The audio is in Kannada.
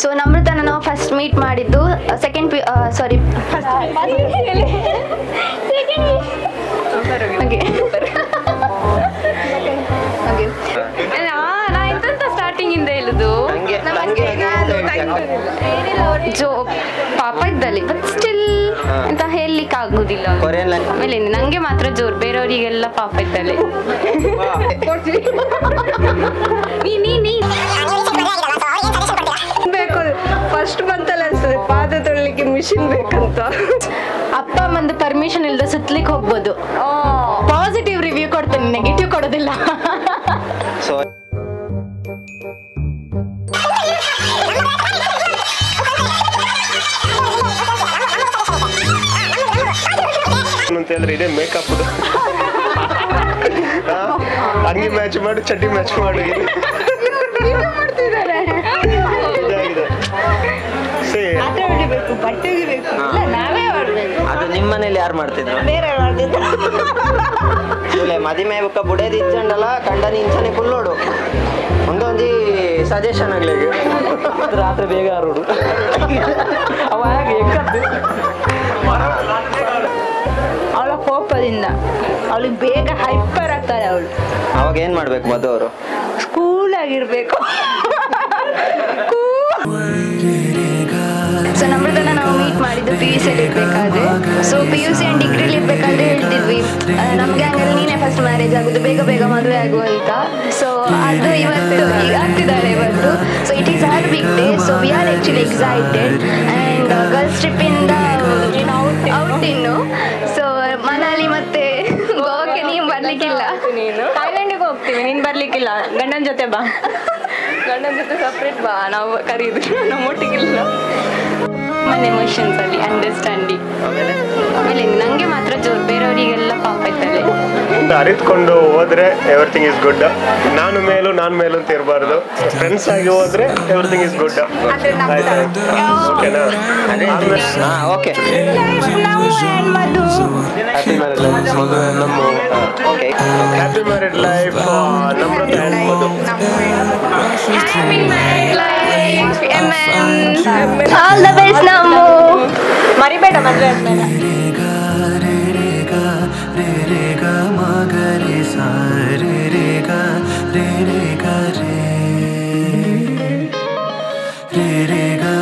ಸೊ ನಮ್ರತನ ನಾವು ಫಸ್ಟ್ ಮೀಟ್ ಮಾಡಿದ್ದು ಸೆಕೆಂಡ್ ಸಾರಿ ಸ್ಟಾರ್ಟಿಂಗ್ ಇಂದ ಹೇಳುದು ಜೋ ಪಾಪ ಇದ್ದಲ್ಲಿ ಬಟ್ ಸ್ಟಿಲ್ ಅಂತ ಹೇಳಲಿಕ್ಕೆ ಆಗುದಿಲ್ಲ. ಆಮೇಲೆ ನಂಗೆ ಮಾತ್ರ ಜೋರ್, ಬೇರೆಯವರಿಗೆಲ್ಲ ಪಾಪ ಇದ್ದಲ್ಲಿ. ಬೇಕು ಫಸ್ಟ್ ಮಂತಲ್ಲಿ ಅನ್ಸ್ತದೆ ಪಾದ ತೊಳಿಲಿಕ್ಕೆ ಮಿಷಿನ್ ಬೇಕಂತ. ಅಪ್ಪ ಅಮ್ಮಂದು ಪರ್ಮಿಷನ್ ಇಲ್ಲದೆ ಸುತ್ತಲಿಕ್ಕೆ ಹೋಗ್ಬೋದು. ಪಾಸಿಟಿವ್ ರಿವ್ಯೂ ಕೊಡ್ತೇನೆ, ನೆಗೆಟಿವ್ ಕೊಡೋದಿಲ್ಲ. ಅಂತ ಹೇಳಿದ್ರೆ ಇದೇ ಮೇಕಪ್ ಅಂಗಿ ಮ್ಯಾಚ್ ಮಾಡು, ಚಡ್ಡಿ ಮ್ಯಾಚ್ ಮಾಡು. ಅದು ನಿಮ್ಮ ಮನೇಲಿ ಯಾರು ಮಾಡ್ತಿದ್ರು? ಮದಿಮೆ ಬುಕ್ಕ ಬುಡೇದಿ ಇಚ್ಚಂಡಲ್ಲ ಕಂಡನಿ ಇಂಚನೆ ಕುಲ್ಲೋಡು ಒಂದೊಂದು ಸಜೆಷನ್ ಆಗ್ಲಿಕ್ಕೆ ರಾತ್ರಿ ಬೇಗ ಆರೋಡು ಅವ ಹಾಗೆ ಅವಳ ಕೋಪದಿಂದ ಅವಳಿಗೆ ಬೇಗ ಹೈಪರ್ ಆಗ್ತಾರೆ. ಅವಳು ಅವಾಗ ಏನ್ ಮಾಡ್ಬೇಕು ಮಧು ಅವರು? ಕೂಲ್ ಆಗಿರ್ಬೇಕು. ಸೊ ನಮ್ರದನ್ನ ನಾವು ಮೀಟ್ ಮಾಡಿದ್ದು PUC ಅಲ್ಲಿ ಇರ್ಬೇಕಾದ್ರೆ. ಸೊ PUC ಅಂಡ್ ಡಿಗ್ರಿಲಿ ಇರ್ಬೇಕಾದ್ರೆ ಹೇಳ್ತಿದ್ವಿ ನಮ್ಗೆ ಹಂಗಲ್ಲಿ ನೀನೇ ಫಸ್ಟ್ ಮ್ಯಾರೇಜ್ ಆಗುದು, ಬೇಗ ಬೇಗ ಮದುವೆ ಆಗು ಅಂತ. ಸೊ ಅದು ಇವತ್ತು ಈಗ ಆಗ್ತಿದ್ದಾರೆ ಇವತ್ತು. So it is her big day. So we are actually excited and girls trip ಇಂದ ಔಟ್ ಇನ್ನು. ಸೊ ಮನಾಲಿ ಮತ್ತೆ ಗೋವಾಕ್ಕೆ ನೀವು ಬರ್ಲಿಕ್ಕಿಲ್ಲ, ಥೈಲ್ಯಾಂಡಿಗೆ ಹೋಗ್ತೀವಿ, ನೀನ್ ಬರ್ಲಿಕ್ಕಿಲ್ಲ. ಗಂಡನ ಜೊತೆ ಬಾ, ಗಂಡನ ಜೊತೆ ಸಪ್ರೇಟ್ ಬಾ, ನಾವು ಕರೀದ್ರು ನಮ್ಮೊಟ್ಟಿಗಿಲ್ಲ. ಮನೆ ಎಮೋಷನ್ಸ್ ಅಲ್ಲಿ ಅಂಡರ್ಸ್ಟ್ಯಾಂಡಿಂಗ್. ಆಮೇಲೆ ನಂಗೆ ಮಾತ್ರ ಜೋರ್, ಬೇರೆಯವರಿಗೆಲ್ಲ ಪಾಪ ಇದ್ದಾರೆ. ಅರಿತ್ಕೊಂಡು ಹೋದ್ರೆ ಎವ್ರಿಥಿಂಗ್ ಇಸ್ ಗುಡ್. ನಾನು ಮೇಲು ಅಂತ ಇರಬಾರ್ದು. ಫ್ರೆಂಡ್ಸ್ ಆಗಿ ಹೋದ್ರೆ ಎವ್ರಿಥಿಂಗ್ ಇಸ್ ಗುಡ್. ಓಕೆನಾ? ಓಕೆ. ಹ್ಯಾಪಿ ಮ್ಯಾರೇಡ್ ಲೈಫ್ ನಮ್ಮ. Okay, happy married life Namrata and Madhu. Happy married life all the best. ನಾವು ಮರಿಬೇಡ ಮದ್ವೆ ಆದ್ಮೇಲೆ. रे गा